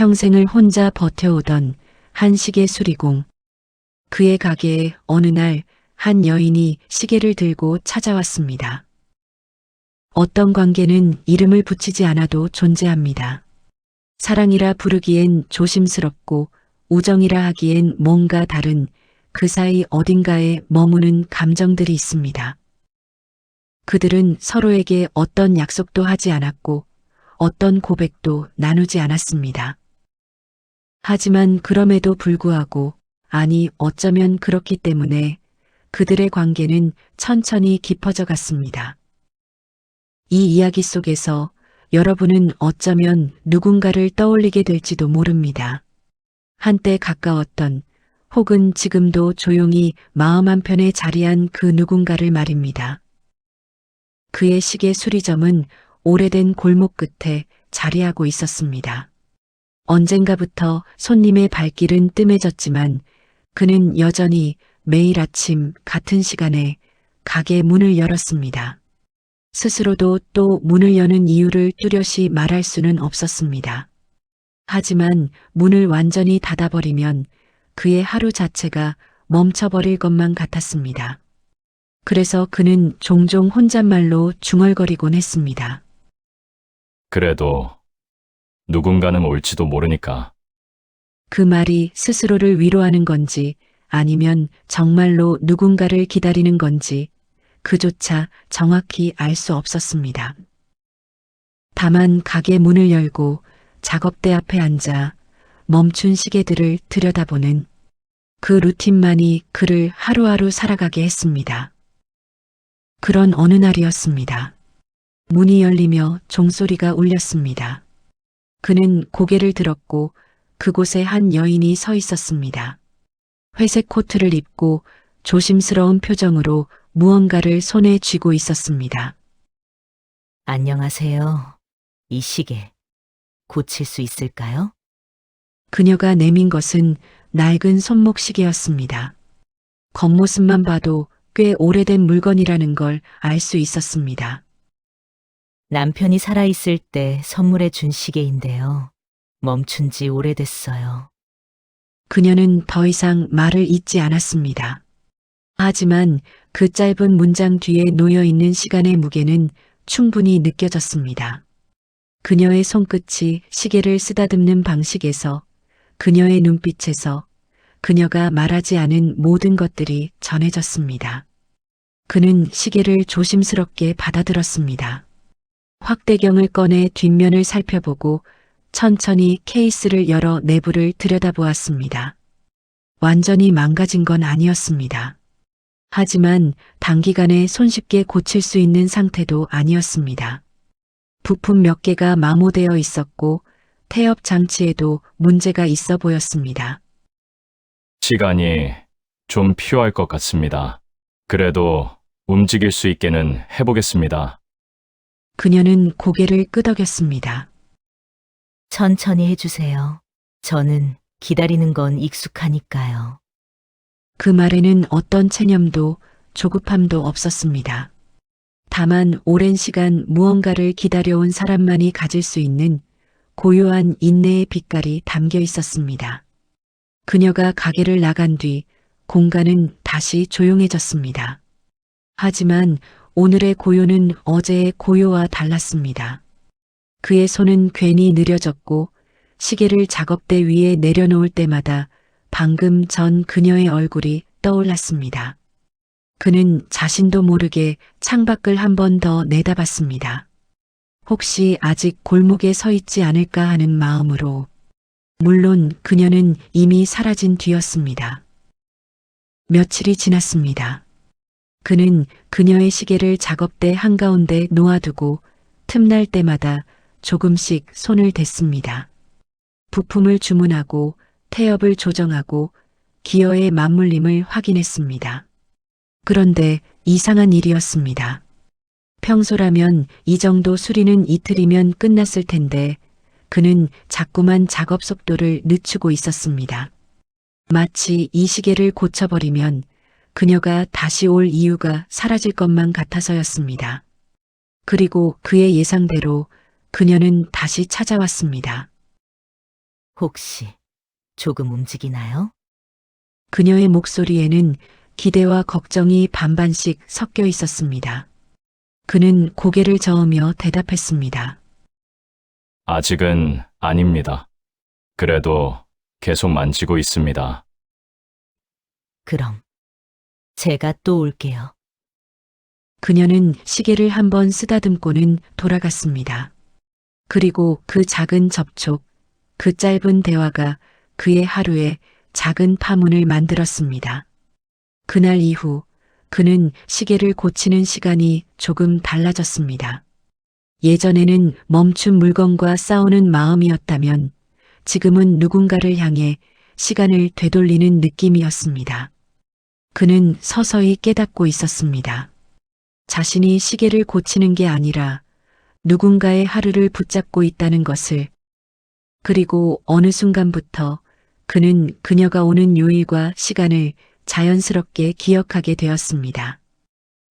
평생을 혼자 버텨오던 한 시계 수리공. 그의 가게에 어느 날 한 여인이 시계를 들고 찾아왔습니다. 어떤 관계는 이름을 붙이지 않아도 존재합니다. 사랑이라 부르기엔 조심스럽고 우정이라 하기엔 뭔가 다른 그 사이 어딘가에 머무는 감정들이 있습니다. 그들은 서로에게 어떤 약속도 하지 않았고 어떤 고백도 나누지 않았습니다. 하지만 그럼에도 불구하고, 아니 어쩌면 그렇기 때문에 그들의 관계는 천천히 깊어져 갔습니다. 이 이야기 속에서 여러분은 어쩌면 누군가를 떠올리게 될지도 모릅니다. 한때 가까웠던 혹은 지금도 조용히 마음 한편에 자리한 그 누군가를 말입니다. 그의 시계 수리점은 오래된 골목 끝에 자리하고 있었습니다. 언젠가부터 손님의 발길은 뜸해졌지만 그는 여전히 매일 아침 같은 시간에 가게 문을 열었습니다. 스스로도 또 문을 여는 이유를 뚜렷이 말할 수는 없었습니다. 하지만 문을 완전히 닫아버리면 그의 하루 자체가 멈춰버릴 것만 같았습니다. 그래서 그는 종종 혼잣말로 중얼거리곤 했습니다. 그래도 누군가는 올지도 모르니까. 그 말이 스스로를 위로하는 건지 아니면 정말로 누군가를 기다리는 건지 그조차 정확히 알 수 없었습니다. 다만 가게 문을 열고 작업대 앞에 앉아 멈춘 시계들을 들여다보는 그 루틴만이 그를 하루하루 살아가게 했습니다. 그런 어느 날이었습니다. 문이 열리며 종소리가 울렸습니다. 그는 고개를 들었고 그곳에 한 여인이 서 있었습니다. 회색 코트를 입고 조심스러운 표정으로 무언가를 손에 쥐고 있었습니다. 안녕하세요. 이 시계 고칠 수 있을까요? 그녀가 내민 것은 낡은 손목시계였습니다. 겉모습만 봐도 꽤 오래된 물건이라는 걸 알 수 있었습니다. 남편이 살아있을 때 선물해 준 시계인데요. 멈춘 지 오래됐어요. 그녀는 더 이상 말을 잇지 않았습니다. 하지만 그 짧은 문장 뒤에 놓여 있는 시간의 무게는 충분히 느껴졌습니다. 그녀의 손끝이 시계를 쓰다듬는 방식에서, 그녀의 눈빛에서 그녀가 말하지 않은 모든 것들이 전해졌습니다. 그는 시계를 조심스럽게 받아들었습니다. 확대경을 꺼내 뒷면을 살펴보고 천천히 케이스를 열어 내부를 들여다보았습니다. 완전히 망가진 건 아니었습니다. 하지만 단기간에 손쉽게 고칠 수 있는 상태도 아니었습니다. 부품 몇 개가 마모되어 있었고 태엽 장치에도 문제가 있어 보였습니다. 시간이 좀 필요할 것 같습니다. 그래도 움직일 수 있게는 해보겠습니다. 그녀는 고개를 끄덕였습니다. 천천히 해주세요. 저는 기다리는 건 익숙하니까요. 그 말에는 어떤 체념도 조급함도 없었습니다. 다만 오랜 시간 무언가를 기다려온 사람만이 가질 수 있는 고요한 인내의 빛깔이 담겨 있었습니다. 그녀가 가게를 나간 뒤 공간은 다시 조용해졌습니다. 하지만 오늘의 고요는 어제의 고요와 달랐습니다. 그의 손은 괜히 느려졌고 시계를 작업대 위에 내려놓을 때마다 방금 전 그녀의 얼굴이 떠올랐습니다. 그는 자신도 모르게 창밖을 한 번 더 내다봤습니다. 혹시 아직 골목에 서 있지 않을까 하는 마음으로. 물론 그녀는 이미 사라진 뒤였습니다. 며칠이 지났습니다. 그는 그녀의 시계를 작업대 한가운데 놓아두고 틈날 때마다 조금씩 손을 댔습니다. 부품을 주문하고 태엽을 조정하고 기어의 맞물림을 확인했습니다. 그런데 이상한 일이었습니다. 평소라면 이 정도 수리는 이틀이면 끝났을 텐데 그는 자꾸만 작업 속도를 늦추고 있었습니다. 마치 이 시계를 고쳐버리면 그녀가 다시 올 이유가 사라질 것만 같아서였습니다. 그리고 그의 예상대로 그녀는 다시 찾아왔습니다. 혹시 조금 움직이나요? 그녀의 목소리에는 기대와 걱정이 반반씩 섞여 있었습니다. 그는 고개를 저으며 대답했습니다. 아직은 아닙니다. 그래도 계속 만지고 있습니다. 그럼 제가 또 올게요. 그녀는 시계를 한번 쓰다듬고는 돌아갔습니다. 그리고 그 작은 접촉, 그 짧은 대화가 그의 하루에 작은 파문을 만들었습니다. 그날 이후 그는 시계를 고치는 시간이 조금 달라졌습니다. 예전에는 멈춘 물건과 싸우는 마음이었다면 지금은 누군가를 향해 시간을 되돌리는 느낌이었습니다. 그는 서서히 깨닫고 있었습니다. 자신이 시계를 고치는 게 아니라 누군가의 하루를 붙잡고 있다는 것을. 그리고 어느 순간부터 그는 그녀가 오는 요일과 시간을 자연스럽게 기억하게 되었습니다.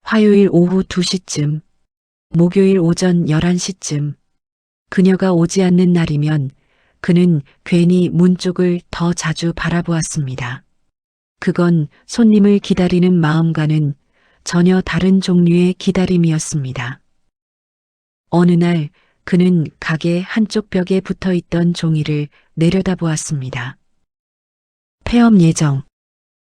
화요일 오후 2시쯤, 목요일 오전 11시쯤, 그녀가 오지 않는 날이면 그는 괜히 문 쪽을 더 자주 바라보았습니다. 그건 손님을 기다리는 마음과는 전혀 다른 종류의 기다림이었습니다. 어느 날 그는 가게 한쪽 벽에 붙어 있던 종이를 내려다보았습니다. 폐업 예정.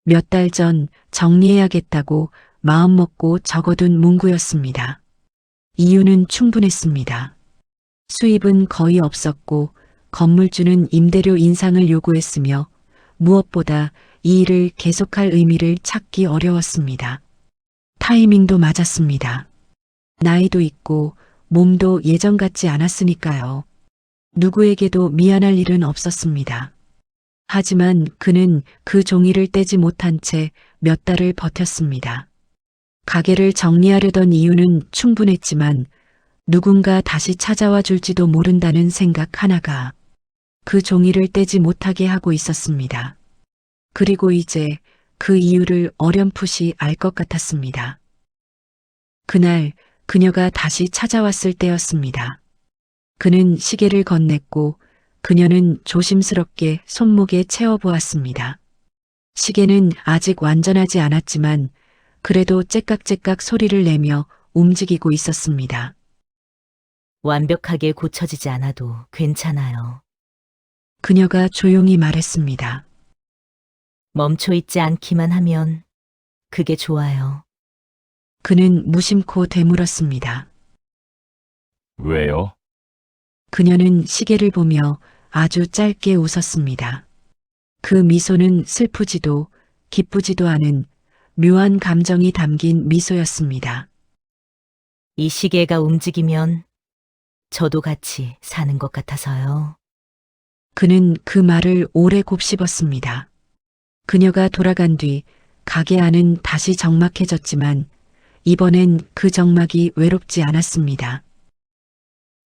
몇 달 전 정리해야겠다고 마음먹고 적어둔 문구였습니다. 이유는 충분했습니다. 수입은 거의 없었고 건물주는 임대료 인상을 요구했으며 무엇보다 이 일을 계속할 의미를 찾기 어려웠습니다. 타이밍도 맞았습니다. 나이도 있고 몸도 예전 같지 않았으니까요. 누구에게도 미안할 일은 없었습니다. 하지만 그는 그 종이를 떼지 못한 채 몇 달을 버텼습니다. 가게를 정리하려던 이유는 충분했지만 누군가 다시 찾아와 줄지도 모른다는 생각 하나가 그 종이를 떼지 못하게 하고 있었습니다. 그리고 이제 그 이유를 어렴풋이 알 것 같았습니다. 그날 그녀가 다시 찾아왔을 때였습니다. 그는 시계를 건넸고 그녀는 조심스럽게 손목에 채워보았습니다. 시계는 아직 완전하지 않았지만 그래도 째깍째깍 소리를 내며 움직이고 있었습니다. 완벽하게 고쳐지지 않아도 괜찮아요. 그녀가 조용히 말했습니다. 멈춰 있지 않기만 하면 그게 좋아요. 그는 무심코 되물었습니다. 왜요? 그녀는 시계를 보며 아주 짧게 웃었습니다. 그 미소는 슬프지도 기쁘지도 않은 묘한 감정이 담긴 미소였습니다. 이 시계가 움직이면 저도 같이 사는 것 같아서요. 그는 그 말을 오래 곱씹었습니다. 그녀가 돌아간 뒤 가게 안은 다시 적막해졌지만 이번엔 그 적막이 외롭지 않았습니다.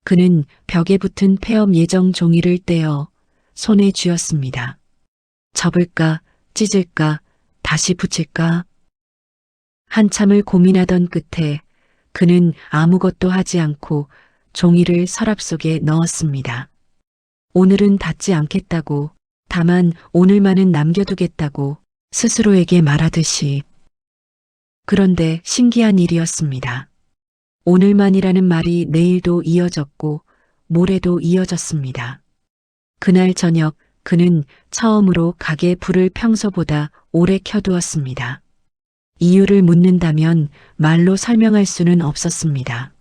그는 벽에 붙은 폐업 예정 종이를 떼어 손에 쥐었습니다. 접을까, 찢을까, 다시 붙일까? 한참을 고민하던 끝에 그는 아무것도 하지 않고 종이를 서랍 속에 넣었습니다. 오늘은 닫지 않겠다고, 다만 오늘만은 남겨두겠다고 스스로에게 말하듯이. 그런데 신기한 일이었습니다. 오늘만이라는 말이 내일도 이어졌고 모레도 이어졌습니다. 그날 저녁 그는 처음으로 가게 불을 평소보다 오래 켜두었습니다. 이유를 묻는다면 말로 설명할 수는 없었습니다.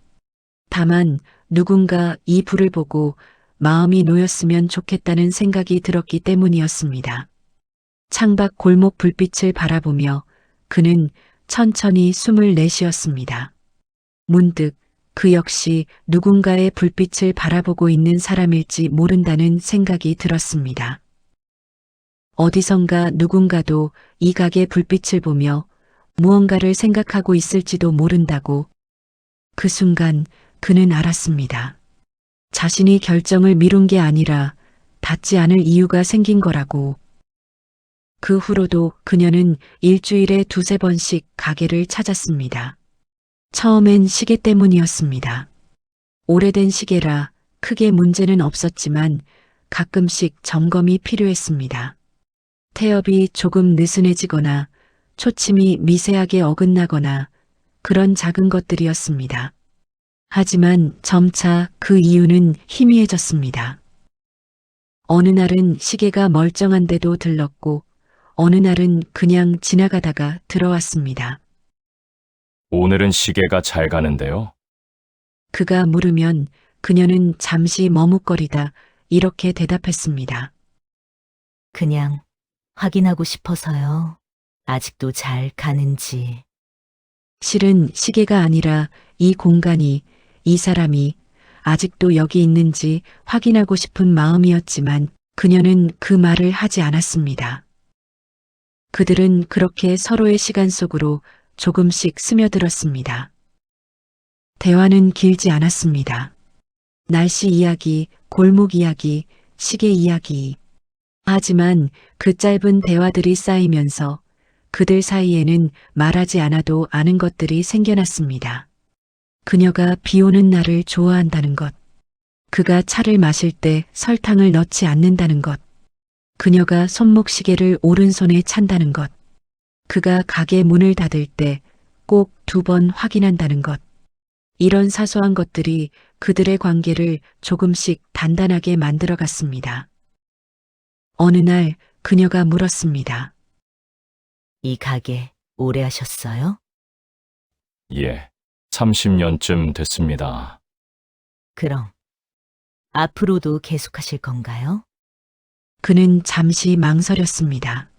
다만 누군가 이 불을 보고 마음이 놓였으면 좋겠다는 생각이 들었기 때문이었습니다. 창밖 골목 불빛을 바라보며 그는 천천히 숨을 내쉬었습니다. 문득 그 역시 누군가의 불빛을 바라보고 있는 사람일지 모른다는 생각이 들었습니다. 어디선가 누군가도 이 가게 불빛을 보며 무언가를 생각하고 있을지도 모른다고. 그 순간 그는 알았습니다. 자신이 결정을 미룬 게 아니라 닿지 않을 이유가 생긴 거라고. 그 후로도 그녀는 일주일에 2~3번씩 가게를 찾았습니다. 처음엔 시계 때문이었습니다. 오래된 시계라 크게 문제는 없었지만 가끔씩 점검이 필요했습니다. 태엽이 조금 느슨해지거나 초침이 미세하게 어긋나거나 그런 작은 것들이었습니다. 하지만 점차 그 이유는 희미해졌습니다. 어느 날은 시계가 멀쩡한데도 들렀고 어느 날은 그냥 지나가다가 들어왔습니다. 오늘은 시계가 잘 가는데요. 그가 물으면 그녀는 잠시 머뭇거리다 이렇게 대답했습니다. 그냥 확인하고 싶어서요. 아직도 잘 가는지. 실은 시계가 아니라 이 공간이, 이 사람이 아직도 여기 있는지 확인하고 싶은 마음이었지만 그녀는 그 말을 하지 않았습니다. 그들은 그렇게 서로의 시간 속으로 조금씩 스며들었습니다. 대화는 길지 않았습니다. 날씨 이야기, 골목 이야기, 시계 이야기. 하지만 그 짧은 대화들이 쌓이면서 그들 사이에는 말하지 않아도 아는 것들이 생겨났습니다. 그녀가 비 오는 날을 좋아한다는 것. 그가 차를 마실 때 설탕을 넣지 않는다는 것. 그녀가 손목시계를 오른손에 찬다는 것. 그가 가게 문을 닫을 때 꼭 2번 확인한다는 것. 이런 사소한 것들이 그들의 관계를 조금씩 단단하게 만들어갔습니다. 어느 날 그녀가 물었습니다. 이 가게 오래 하셨어요? 예, 30년쯤 됐습니다. 그럼 앞으로도 계속하실 건가요? 그는 잠시 망설였습니다.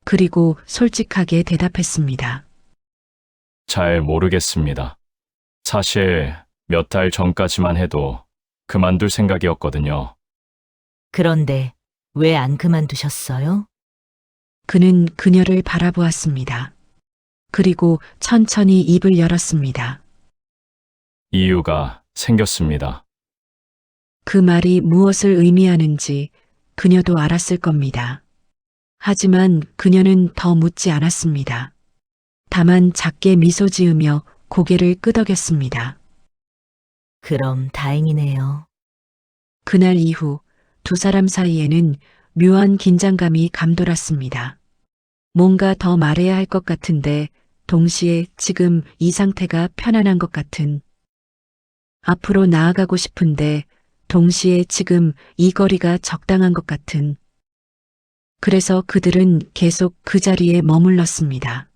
그리고 솔직하게 대답했습니다. 잘 모르겠습니다. 사실 몇 달 전까지만 해도 그만둘 생각이었거든요. 그런데 왜 안 그만두셨어요? 그는 그녀를 바라보았습니다. 그리고 천천히 입을 열었습니다. 이유가 생겼습니다. 그 말이 무엇을 의미하는지 그녀도 알았을 겁니다. 하지만 그녀는 더 묻지 않았습니다. 다만 작게 미소 지으며 고개를 끄덕였습니다. 그럼 다행이네요. 그날 이후 두 사람 사이에는 묘한 긴장감이 감돌았습니다. 뭔가 더 말해야 할 것 같은데 동시에 지금 이 상태가 편안한 것 같은. 앞으로 나아가고 싶은데 동시에 지금 이 거리가 적당한 것 같은. 그래서 그들은 계속 그 자리에 머물렀습니다.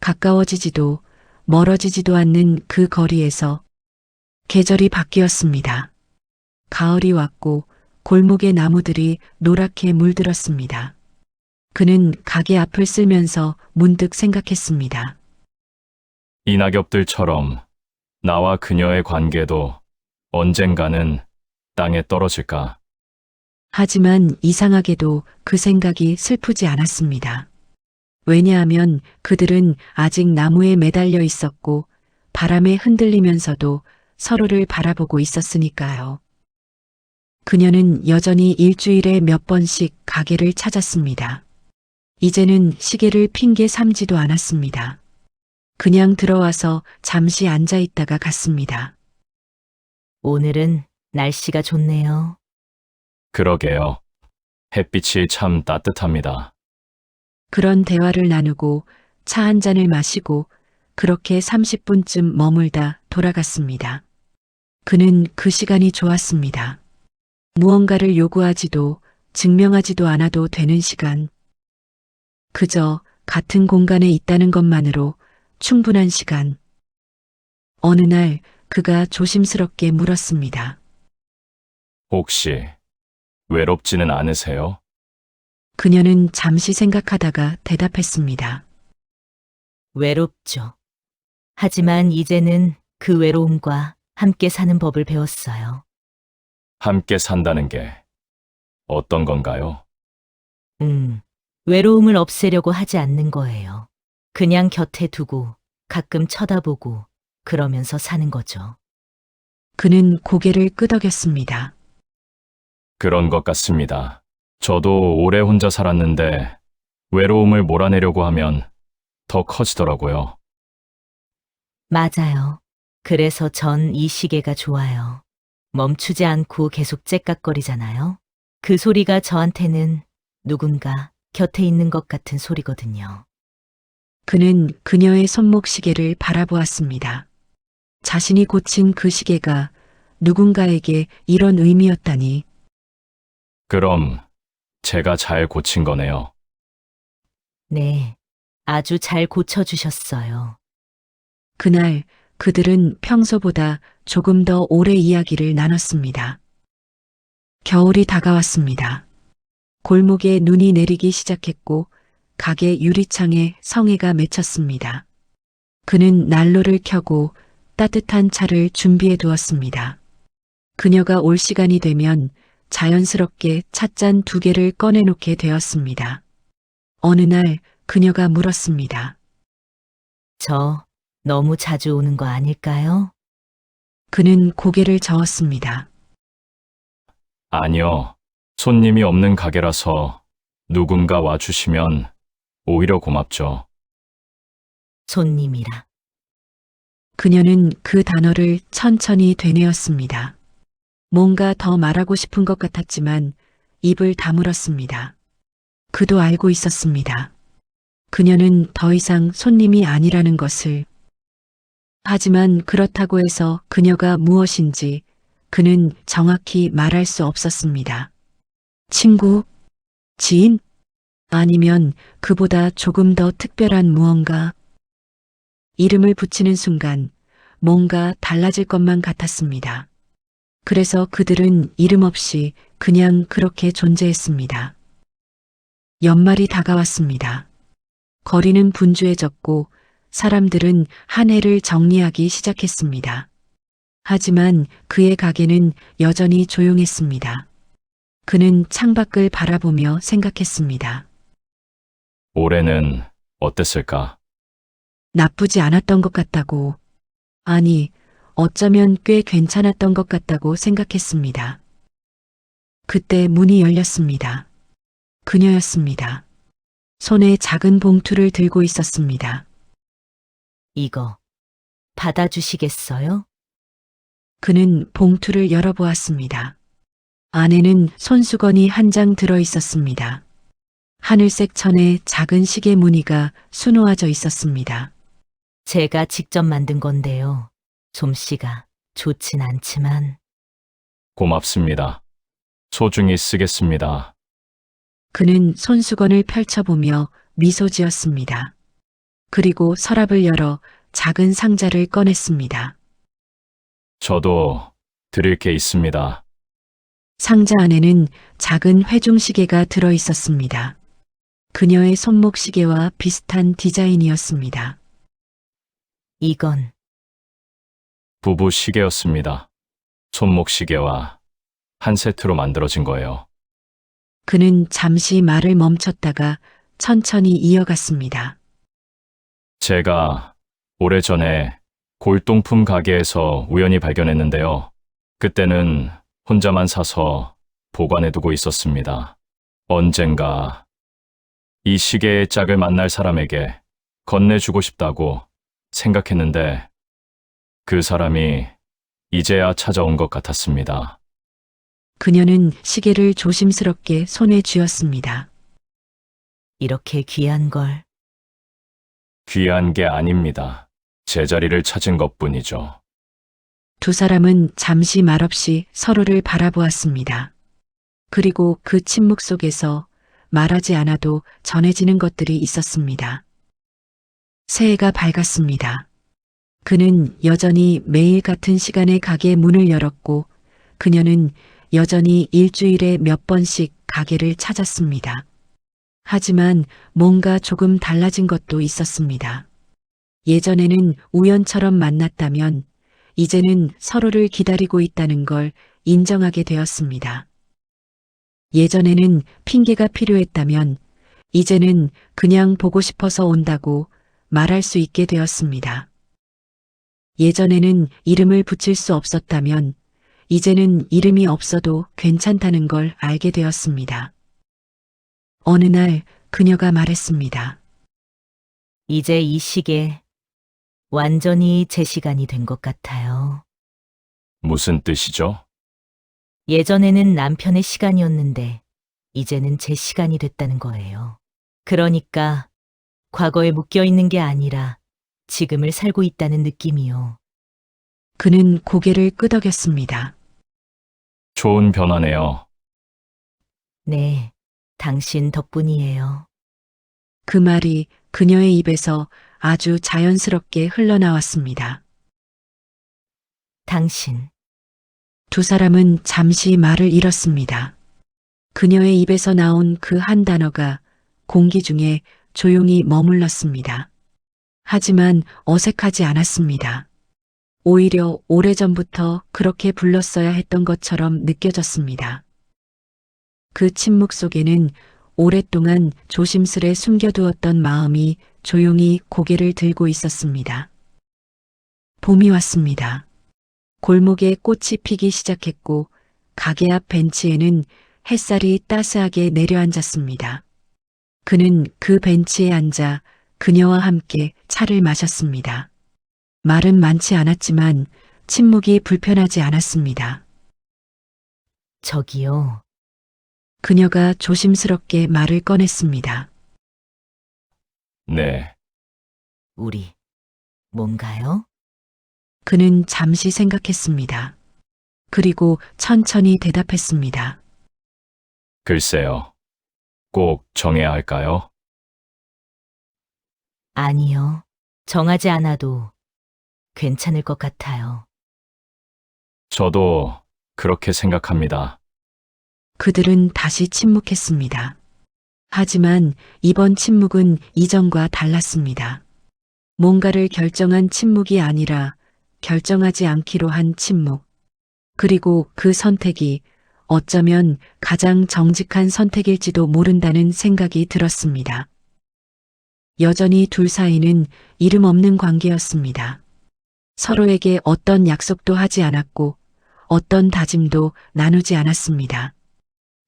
가까워지지도 멀어지지도 않는 그 거리에서 계절이 바뀌었습니다. 가을이 왔고 골목의 나무들이 노랗게 물들었습니다. 그는 가게 앞을 쓸면서 문득 생각했습니다. 이 낙엽들처럼 나와 그녀의 관계도 언젠가는 땅에 떨어질까? 하지만 이상하게도 그 생각이 슬프지 않았습니다. 왜냐하면 그들은 아직 나무에 매달려 있었고 바람에 흔들리면서도 서로를 바라보고 있었으니까요. 그녀는 여전히 일주일에 몇 번씩 가게를 찾았습니다. 이제는 시계를 핑계 삼지도 않았습니다. 그냥 들어와서 잠시 앉아 있다가 갔습니다. 오늘은 날씨가 좋네요. 그러게요. 햇빛이 참 따뜻합니다. 그런 대화를 나누고 차 한 잔을 마시고 그렇게 30분쯤 머물다 돌아갔습니다. 그는 그 시간이 좋았습니다. 무언가를 요구하지도 증명하지도 않아도 되는 시간. 그저 같은 공간에 있다는 것만으로 충분한 시간. 어느 날 그가 조심스럽게 물었습니다. 혹시 외롭지는 않으세요? 그녀는 잠시 생각하다가 대답했습니다. 외롭죠. 하지만 이제는 그 외로움과 함께 사는 법을 배웠어요. 함께 산다는 게 어떤 건가요? 외로움을 없애려고 하지 않는 거예요. 그냥 곁에 두고 가끔 쳐다보고 그러면서 사는 거죠. 그는 고개를 끄덕였습니다. 그런 것 같습니다. 저도 오래 혼자 살았는데 외로움을 몰아내려고 하면 더 커지더라고요. 맞아요. 그래서 전 이 시계가 좋아요. 멈추지 않고 계속 째깍거리잖아요. 그 소리가 저한테는 누군가 곁에 있는 것 같은 소리거든요. 그는 그녀의 손목 시계를 바라보았습니다. 자신이 고친 그 시계가 누군가에게 이런 의미였다니. 그럼 제가 잘 고친 거네요. 네, 아주 잘 고쳐주셨어요. 그날 그들은 평소보다 조금 더 오래 이야기를 나눴습니다. 겨울이 다가왔습니다. 골목에 눈이 내리기 시작했고 가게 유리창에 성에가 맺혔습니다. 그는 난로를 켜고 따뜻한 차를 준비해 두었습니다. 그녀가 올 시간이 되면 자연스럽게 찻잔 2개를 꺼내놓게 되었습니다. 어느 날 그녀가 물었습니다. 저 너무 자주 오는 거 아닐까요? 그는 고개를 저었습니다. 아니요. 손님이 없는 가게라서 누군가 와주시면 오히려 고맙죠. 손님이라. 그녀는 그 단어를 천천히 되뇌었습니다. 뭔가 더 말하고 싶은 것 같았지만 입을 다물었습니다. 그도 알고 있었습니다. 그녀는 더 이상 손님이 아니라는 것을. 하지만 그렇다고 해서 그녀가 무엇인지 그는 정확히 말할 수 없었습니다. 친구, 지인, 아니면 그보다 조금 더 특별한 무언가. 이름을 붙이는 순간 뭔가 달라질 것만 같았습니다. 그래서 그들은 이름 없이 그냥 그렇게 존재했습니다. 연말이 다가왔습니다. 거리는 분주해졌고 사람들은 한 해를 정리하기 시작했습니다. 하지만 그의 가게는 여전히 조용했습니다. 그는 창밖을 바라보며 생각했습니다. 올해는 어땠을까? 나쁘지 않았던 것 같다고. 아니, 어쩌면 꽤 괜찮았던 것 같다고 생각했습니다. 그때 문이 열렸습니다. 그녀였습니다. 손에 작은 봉투를 들고 있었습니다. 이거 받아주시겠어요? 그는 봉투를 열어보았습니다. 안에는 손수건이 한 장 들어 있었습니다. 하늘색 천에 작은 시계 무늬가 수놓아져 있었습니다. 제가 직접 만든 건데요. 솜씨가 좋진 않지만 고맙습니다. 소중히 쓰겠습니다. 그는 손수건을 펼쳐보며 미소 지었습니다. 그리고 서랍을 열어 작은 상자를 꺼냈습니다. 저도 드릴 게 있습니다. 상자 안에는 작은 회중시계가 들어 있었습니다. 그녀의 손목 시계와 비슷한 디자인이었습니다. 이건 부부 시계였습니다. 손목 시계와 한 세트로 만들어진 거예요. 그는 잠시 말을 멈췄다가 천천히 이어갔습니다. 제가 오래전에 골동품 가게에서 우연히 발견했는데요. 그때는 혼자만 사서 보관해두고 있었습니다. 언젠가 이 시계의 짝을 만날 사람에게 건네주고 싶다고 생각했는데 그 사람이 이제야 찾아온 것 같았습니다. 그녀는 시계를 조심스럽게 손에 쥐었습니다. 이렇게 귀한 걸 귀한 게 아닙니다. 제자리를 찾은 것뿐이죠. 두 사람은 잠시 말없이 서로를 바라보았습니다. 그리고 그 침묵 속에서 말하지 않아도 전해지는 것들이 있었습니다. 새해가 밝았습니다. 그는 여전히 매일 같은 시간에 가게 문을 열었고 그녀는 여전히 일주일에 몇 번씩 가게를 찾았습니다. 하지만 뭔가 조금 달라진 것도 있었습니다. 예전에는 우연처럼 만났다면 이제는 서로를 기다리고 있다는 걸 인정하게 되었습니다. 예전에는 핑계가 필요했다면 이제는 그냥 보고 싶어서 온다고 말할 수 있게 되었습니다. 예전에는 이름을 붙일 수 없었다면 이제는 이름이 없어도 괜찮다는 걸 알게 되었습니다. 어느 날 그녀가 말했습니다. 이제 이 시계 완전히 제 시간이 된 것 같아요. 무슨 뜻이죠? 예전에는 남편의 시간이었는데 이제는 제 시간이 됐다는 거예요. 그러니까 과거에 묶여 있는 게 아니라 지금을 살고 있다는 느낌이요. 그는 고개를 끄덕였습니다. 좋은 변화네요. 네, 당신 덕분이에요. 그 말이 그녀의 입에서 아주 자연스럽게 흘러나왔습니다. 당신, 두 사람은 잠시 말을 잃었습니다. 그녀의 입에서 나온 그 한 단어가 공기 중에 조용히 머물렀습니다. 하지만 어색하지 않았습니다. 오히려 오래전부터 그렇게 불렀어야 했던 것처럼 느껴졌습니다. 그 침묵 속에는 오랫동안 조심스레 숨겨두었던 마음이 조용히 고개를 들고 있었습니다. 봄이 왔습니다. 골목에 꽃이 피기 시작했고 가게 앞 벤치에는 햇살이 따스하게 내려앉았습니다. 그는 그 벤치에 앉아 그녀와 함께 차를 마셨습니다. 말은 많지 않았지만 침묵이 불편하지 않았습니다. 저기요. 그녀가 조심스럽게 말을 꺼냈습니다. 네, 우리, 뭔가요? 그는 잠시 생각했습니다. 그리고 천천히 대답했습니다. 글쎄요. 꼭 정해야 할까요? 아니요. 정하지 않아도 괜찮을 것 같아요. 저도 그렇게 생각합니다. 그들은 다시 침묵했습니다. 하지만 이번 침묵은 이전과 달랐습니다. 뭔가를 결정한 침묵이 아니라 결정하지 않기로 한 침묵. 그리고 그 선택이 어쩌면 가장 정직한 선택일지도 모른다는 생각이 들었습니다. 여전히 둘 사이는 이름 없는 관계였습니다. 서로에게 어떤 약속도 하지 않았고 어떤 다짐도 나누지 않았습니다.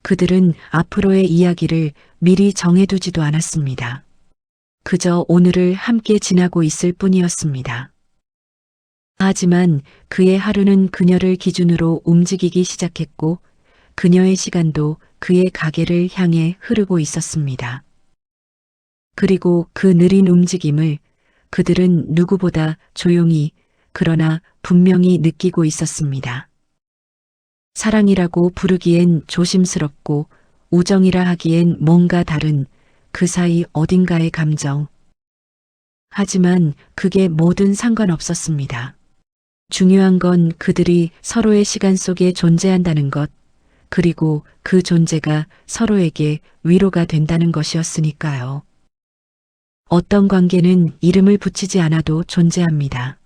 그들은 앞으로의 이야기를 미리 정해두지도 않았습니다. 그저 오늘을 함께 지나고 있을 뿐이었습니다. 하지만 그의 하루는 그녀를 기준으로 움직이기 시작했고 그녀의 시간도 그의 가게를 향해 흐르고 있었습니다. 그리고 그 느린 움직임을 그들은 누구보다 조용히 그러나 분명히 느끼고 있었습니다. 사랑이라고 부르기엔 조심스럽고 우정이라 하기엔 뭔가 다른 그 사이 어딘가의 감정. 하지만 그게 뭐든 상관없었습니다. 중요한 건 그들이 서로의 시간 속에 존재한다는 것, 그리고 그 존재가 서로에게 위로가 된다는 것이었으니까요. 어떤 관계는 이름을 붙이지 않아도 존재합니다.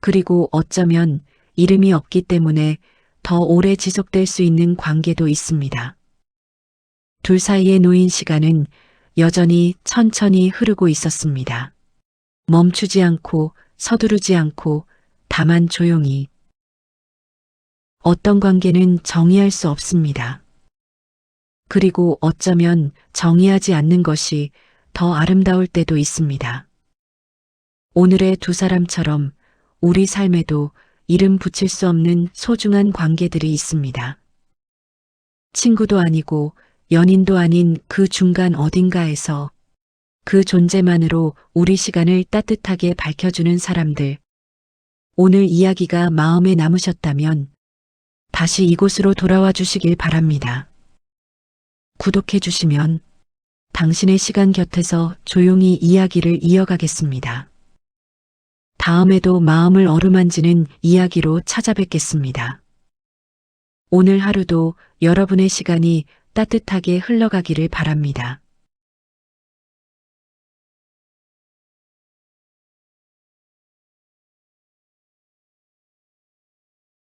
그리고 어쩌면 이름이 없기 때문에 더 오래 지속될 수 있는 관계도 있습니다. 둘 사이에 놓인 시간은 여전히 천천히 흐르고 있었습니다. 멈추지 않고 서두르지 않고 다만 조용히. 어떤 관계는 정의할 수 없습니다. 그리고 어쩌면 정의하지 않는 것이 더 아름다울 때도 있습니다. 오늘의 두 사람처럼 우리 삶에도 이름 붙일 수 없는 소중한 관계들이 있습니다. 친구도 아니고 연인도 아닌 그 중간 어딘가에서 그 존재만으로 우리 시간을 따뜻하게 밝혀주는 사람들. 오늘 이야기가 마음에 남으셨다면 다시 이곳으로 돌아와 주시길 바랍니다. 구독해 주시면 당신의 시간 곁에서 조용히 이야기를 이어가겠습니다. 다음에도 마음을 어루만지는 이야기로 찾아뵙겠습니다. 오늘 하루도 여러분의 시간이 따뜻하게 흘러가기를 바랍니다.